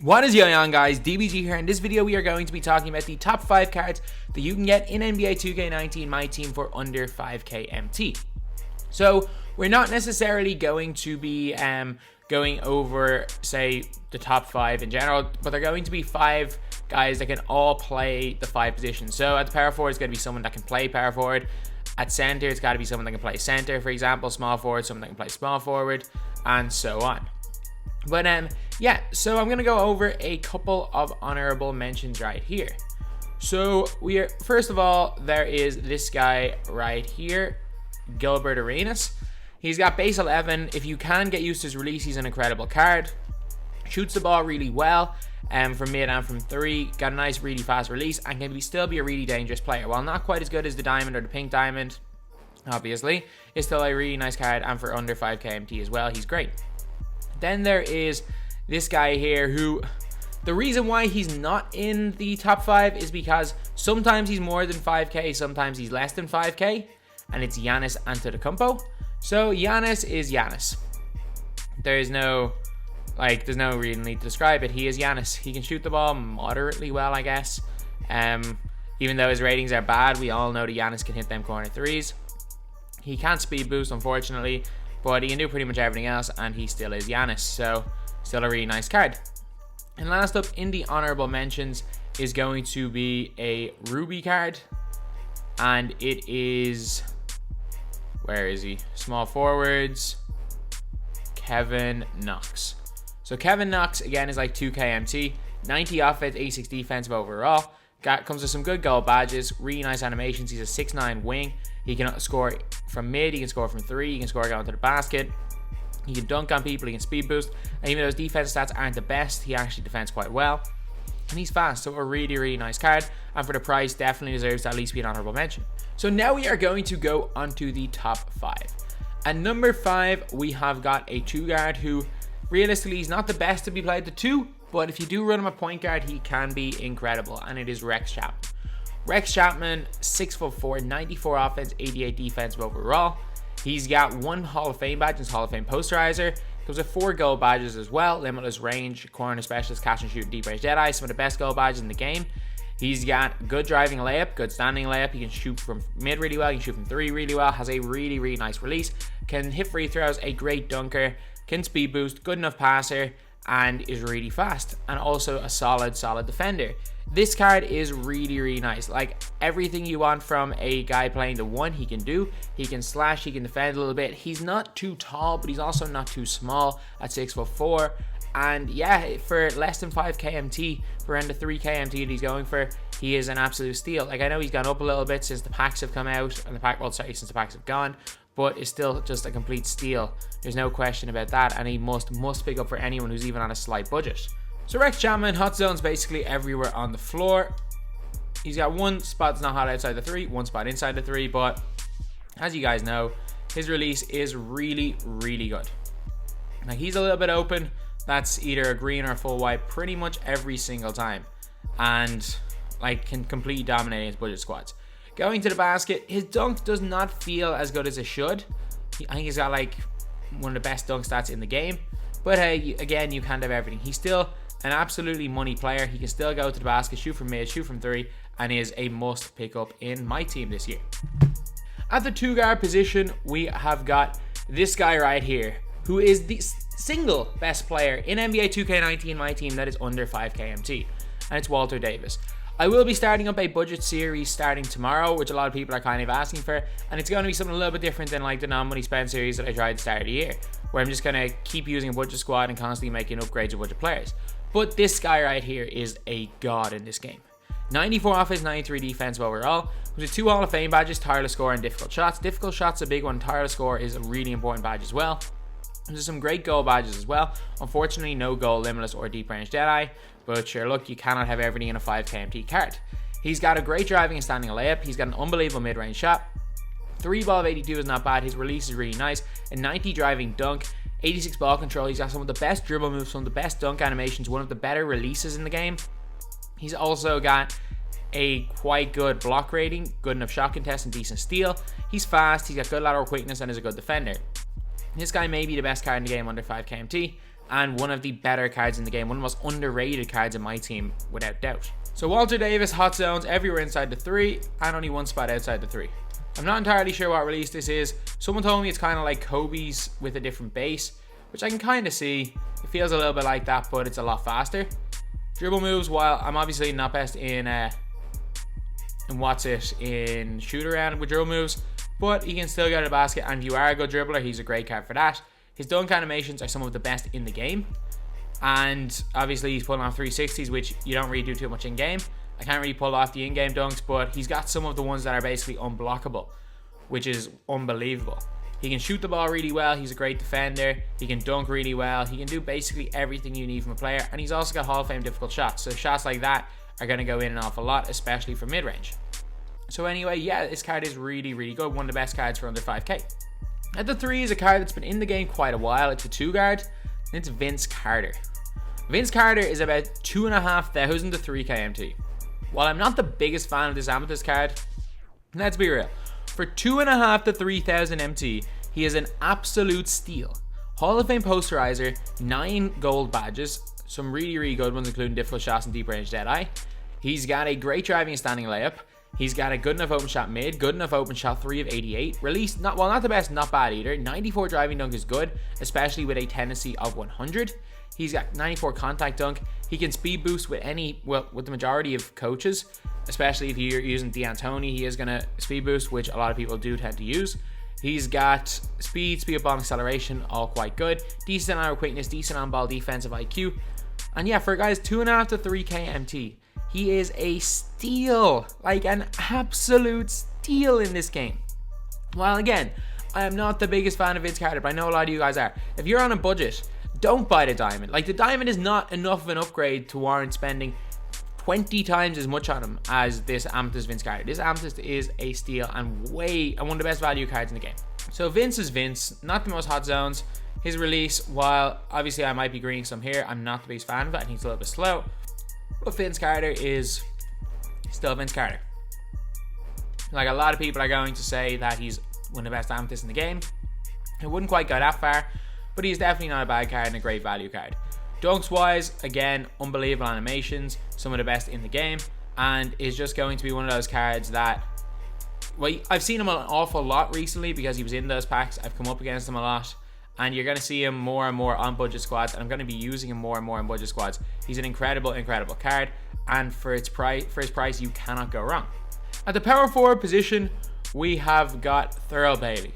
What is going on, guys? DBG here. In this video we are going to be talking about the top 5 cards that you can get in NBA 2K19 MYTEAM for under 5k MT. So we're not necessarily going to be going over, say, the top 5 in general, but they're going to be 5 guys that can all play the 5 positions. So at the power forward, it's going to be someone that can play power forward. At center, it's got to be someone that can play center, for example. Small forward, someone that can play small forward, and so on. But yeah, so I'm gonna go over a couple of honorable mentions right here. So first of all, there is this guy right here, Gilbert Arenas. He's got base 11. If you can get used to his release, he's an incredible card. Shoots the ball really well from mid and from 3. Got a nice, really fast release, and can still be a really dangerous player. While not quite as good as the diamond or the pink diamond, obviously, it's still a really nice card, and for under 5k MT as well, he's great. Then there is this guy here who, the reason why he's not in the top 5 is because sometimes he's more than 5k, sometimes he's less than 5k, and it's Giannis Antetokounmpo. So Giannis is Giannis. There's no real need to describe it. He is Giannis. He can shoot the ball moderately well, I guess. Even though his ratings are bad, we all know that Giannis can hit them corner threes. He can't speed boost, unfortunately, but he can do pretty much everything else, and he still is Giannis, so still a really nice card. And last up in the honorable mentions is going to be a Ruby card, and it is, where is he? Small forwards, Kevin Knox. So Kevin Knox, again, is like 2k MT, 90 offense, 86 defensive overall. Comes with some good goal badges, really nice animations. He's a 6'9" wing. He can score from mid, he can score from 3, he can score going to the basket. He can dunk on people, he can speed boost. And even though his defense stats aren't the best, he actually defends quite well. And he's fast, so a really, really nice card. And for the price, definitely deserves to at least be an honorable mention. So now we are going to go onto the top 5. At number 5, we have got a 2 guard who, realistically, he's not the best to be played the 2, but if you do run him a point guard, he can be incredible, and it is Rex Chapman. Rex Chapman, 6'4", 94 offense, 88 defensive overall. He's got 1 Hall of Fame badge, his Hall of Fame posterizer. Comes with 4 gold badges as well: limitless range, corner specialist, catch and shoot, deep range Deadeye. Some of the best gold badges in the game. He's got good driving layup, good standing layup. He can shoot from mid really well, he can shoot from 3 really well. Has a really, really nice release. Can hit free throws, a great dunker. Can speed boost, good enough passer, and is really fast, and also a solid defender. This card is really, really nice. Like, everything you want from a guy playing the 1, he can do. He can slash, he can defend a little bit. He's not too tall, but he's also not too small at 6'4". And yeah, for less than 5k MT, for around the 3k MT that he's going for, he is an absolute steal. Like, I know he's gone up a little bit since the packs have come out, and since the packs have gone, but it's still just a complete steal. There's no question about that, and he must pick up for anyone who's even on a slight budget. So Rex Chapman, hot zones basically everywhere on the floor. He's got 1 spot that's not hot outside the 3, 1 spot inside the 3, but as you guys know, his release is really, really good. Like, he's a little bit open. That's either a green or a full white pretty much every single time, and like can completely dominate his budget squads. Going to the basket, his dunk does not feel as good as it should. I think he's got like one of the best dunk stats in the game. But hey, again, you can't have everything. He's still an absolutely money player. He can still go to the basket, shoot from mid, shoot from 3, and is a must pick up in my team this year. At the 2 guard position, we have got this guy right here, who is the single best player in NBA 2K19 MYTEAM that is under 5k MT, and it's Walter Davis. I will be starting up a budget series starting tomorrow, which a lot of people are kind of asking for, and it's going to be something a little bit different than like the non-money spend series that I tried at the start of the year, where I'm just going to keep using a budget squad and constantly making upgrades of budget players. But this guy right here is a god in this game. 94 offense, 93 defensive overall. With 2 Hall of Fame badges, tireless score and difficult shots. Difficult shots a big one, tireless score is a really important badge as well. There's some great goal badges as well. Unfortunately, no goal, limitless, or deep range Deadeye. But sure, look, you cannot have everything in a 5k MT card. He's got a great driving and standing layup. He's got an unbelievable mid-range shot. 3 ball of 82 is not bad. His release is really nice. A 90 driving dunk. 86 ball control. He's got some of the best dribble moves, some of the best dunk animations, one of the better releases in the game. He's also got a quite good block rating, good enough shot contest, and decent steal. He's fast, he's got good lateral quickness, and is a good defender. This guy may be the best card in the game under 5k MT, and one of the better cards in the game, one of the most underrated cards in my team, without doubt. So Walter Davis, hot zones everywhere inside the 3 and only one spot outside the 3. I'm not entirely sure what release this is. Someone told me it's kind of like Kobe's with a different base, which I can kind of see. It feels a little bit like that, but it's a lot faster. Dribble moves, while I'm obviously not best in shoot around with dribble moves, but he can still get a basket, and if you are a good dribbler, he's a great card for that. His dunk animations are some of the best in the game, and obviously he's pulling off 360s, which you don't really do too much in game. I can't really pull off the in-game dunks, but he's got some of the ones that are basically unblockable, which is unbelievable. He can shoot the ball really well, he's a great defender, he can dunk really well, he can do basically everything you need from a player, and he's also got Hall of Fame difficult shots, so shots like that are going to go in an awful lot, especially from mid-range. So anyway, yeah, this card is really, really good, one of the best cards for under 5k. At the 3 is a card that's been in the game quite a while. It's a 2-guard, and it's Vince Carter. Vince Carter is about 2,500 to 3k MT. While I'm not the biggest fan of this amethyst card, let's be real, for 2,500 to 3,000 MT, he is an absolute steal. Hall of Fame posterizer, 9 gold badges, some really, really good ones, including difficult shots and deep range Deadeye. He's got a great driving and standing layup. He's got a good enough open shot mid, good enough open shot 3 of 88. Release, not the best, not bad either. 94 driving dunk is good, especially with a tendency of 100. He's got 94 contact dunk. He can speed boost with with the majority of coaches, especially if you're using D'Antoni, he is going to speed boost, which a lot of people do tend to use. He's got speed of bomb acceleration, all quite good. Decent on quickness, decent on ball defensive IQ. And yeah, for guys 2.5 to 3k MT, he is a steal, like an absolute steal in this game. While again, I am not the biggest fan of Vince Carter, but I know a lot of you guys are. If you're on a budget, don't buy the diamond. Like, the diamond is not enough of an upgrade to warrant spending 20 times as much on him as this amethyst Vince Carter. This amethyst is a steal and one of the best value cards in the game. So Vince is Vince, not the most hot zones. His release, while obviously I might be greening some here, I'm not the biggest fan of it. I think it's a little bit slow. But Vince Carter is still Vince Carter. Like, a lot of people are going to say that he's one of the best amethysts in the game. It wouldn't quite go that far, but he's definitely not a bad card and a great value card. Dunks wise, again, unbelievable animations, some of the best in the game, and is just going to be one of those cards that, well, I've seen him an awful lot recently because he was in those packs. I've come up against him a lot, and you're going to see him more and more on budget squads, and I'm going to be using him more and more on budget squads. He's an incredible card, and for his price, you cannot go wrong. At the power forward position, we have got Thurl Bailey.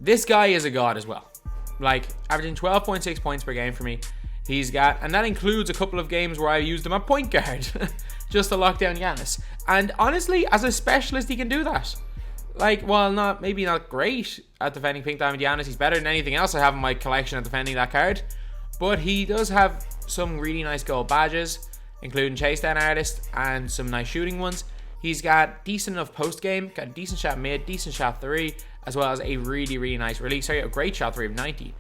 This guy is a god as well. Like, averaging 12.6 points per game for me. He's got, and that includes a couple of games where I used him at point guard just to lock down Giannis. And honestly, as a specialist, he can do that. Like, while maybe not great at defending Pink Diamond Giannis, he's better than anything else I have in my collection at defending that card. But he does have some really nice gold badges, including Chase Down Artist and some nice shooting ones. He's got decent enough post game, got a decent shot mid, decent shot 3, as well as a really, really nice release. Sorry, a great shot 3 of 90,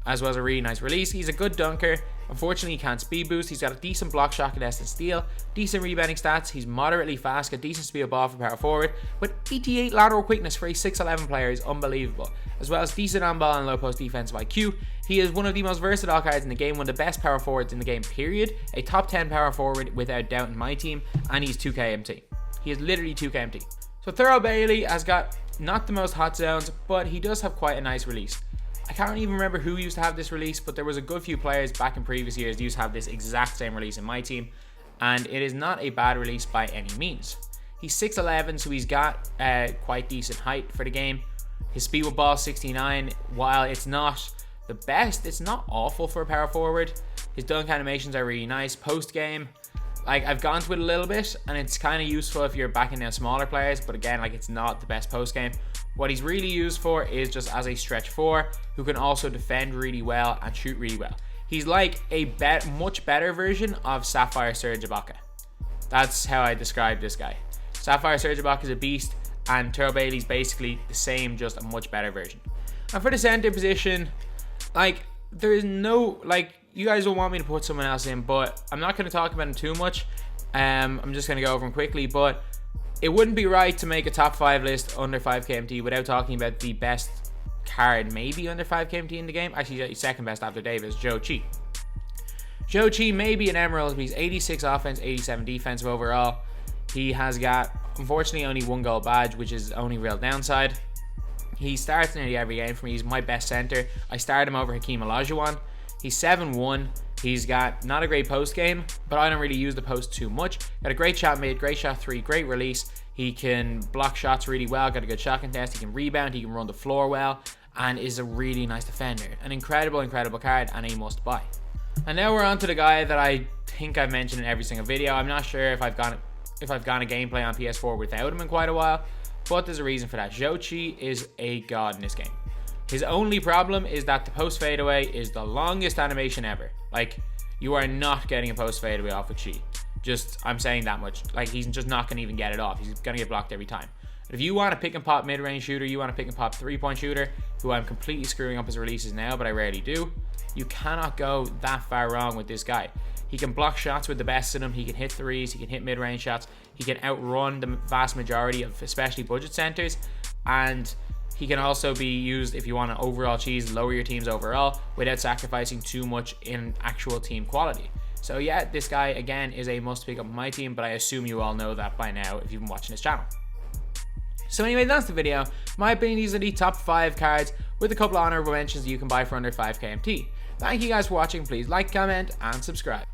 as well as a really nice release. He's a good dunker. Unfortunately, he can't speed boost. He's got a decent block shot, contested steal, decent rebounding stats. He's moderately fast, got decent speed of ball for power forward, but 88 lateral quickness for a 6'11 player is unbelievable, as well as decent on ball and low post defensive IQ. He is one of the most versatile cards in the game, one of the best power forwards in the game, period. A top 10 power forward without doubt in my team, and he's 2k MT. He is literally 2k MT. So Thurl Bailey has got not the most hot zones, but he does have quite a nice release. I can't even remember who used to have this release, but there was a good few players back in previous years who used to have this exact same release in my team, and it is not a bad release by any means. He's 6'11", so he's got quite decent height for the game. His speed with ball 69, while it's not the best, it's not awful for a power forward. His dunk animations are really nice. Post game, like, I've gone to it a little bit, and it's kind of useful if you're backing down smaller players, but again, like, it's not the best post game. What he's really used for is just as a stretch 4 who can also defend really well and shoot really well. He's like a much better version of Sapphire Serge Ibaka. That's how I describe this guy. Sapphire Serge Ibaka is a beast, and Thurl Bailey's basically the same, just a much better version. And for the center position, like, there is no, like, you guys don't want me to put someone else in, but I'm not going to talk about him too much. I'm just going to go over him quickly, but it wouldn't be right to make a top 5 list under 5k MT without talking about the best card maybe under 5k MT in the game. Actually, second best after Davis, Joe Chi. Zhou Qi may be an emerald, but he's 86 offense, 87 defensive overall. He has got, unfortunately, only 1 gold badge, which is only real downside. He starts nearly every game for me. He's my best center. I started him over Hakeem Olajuwon. He's 7-1. He's got not a great post game, but I don't really use the post too much. Got a great shot mid, great shot 3, great release. He can block shots really well, got a good shot contest. He can rebound, he can run the floor well, and is a really nice defender. An incredible card and a must buy. And now we're on to the guy that I think I've mentioned in every single video. I'm not sure if I've gone a gameplay on PS4 without him in quite a while, but there's a reason for that. Zhou Qi is a god in this game. His only problem is that the post fadeaway is the longest animation ever. Like, you are not getting a post fadeaway off with Qi. I'm saying that much. Like, he's just not going to even get it off. He's going to get blocked every time. But if you want a pick and pop mid-range shooter, you want a pick and pop 3-point shooter, who I'm completely screwing up his releases now, but I rarely do, you cannot go that far wrong with this guy. He can block shots with the best in him. He can hit threes. He can hit mid-range shots. He can outrun the vast majority of especially budget centers. And he can also be used if you want to overall cheese, lower your team's overall without sacrificing too much in actual team quality. So yeah, this guy again is a must pick up on my team, but I assume you all know that by now if you've been watching this channel. So anyway, that's the video. In my opinion, these are the top 5 cards with a couple of honorable mentions that you can buy for under 5k MT. Thank you guys for watching. Please like, comment, and subscribe.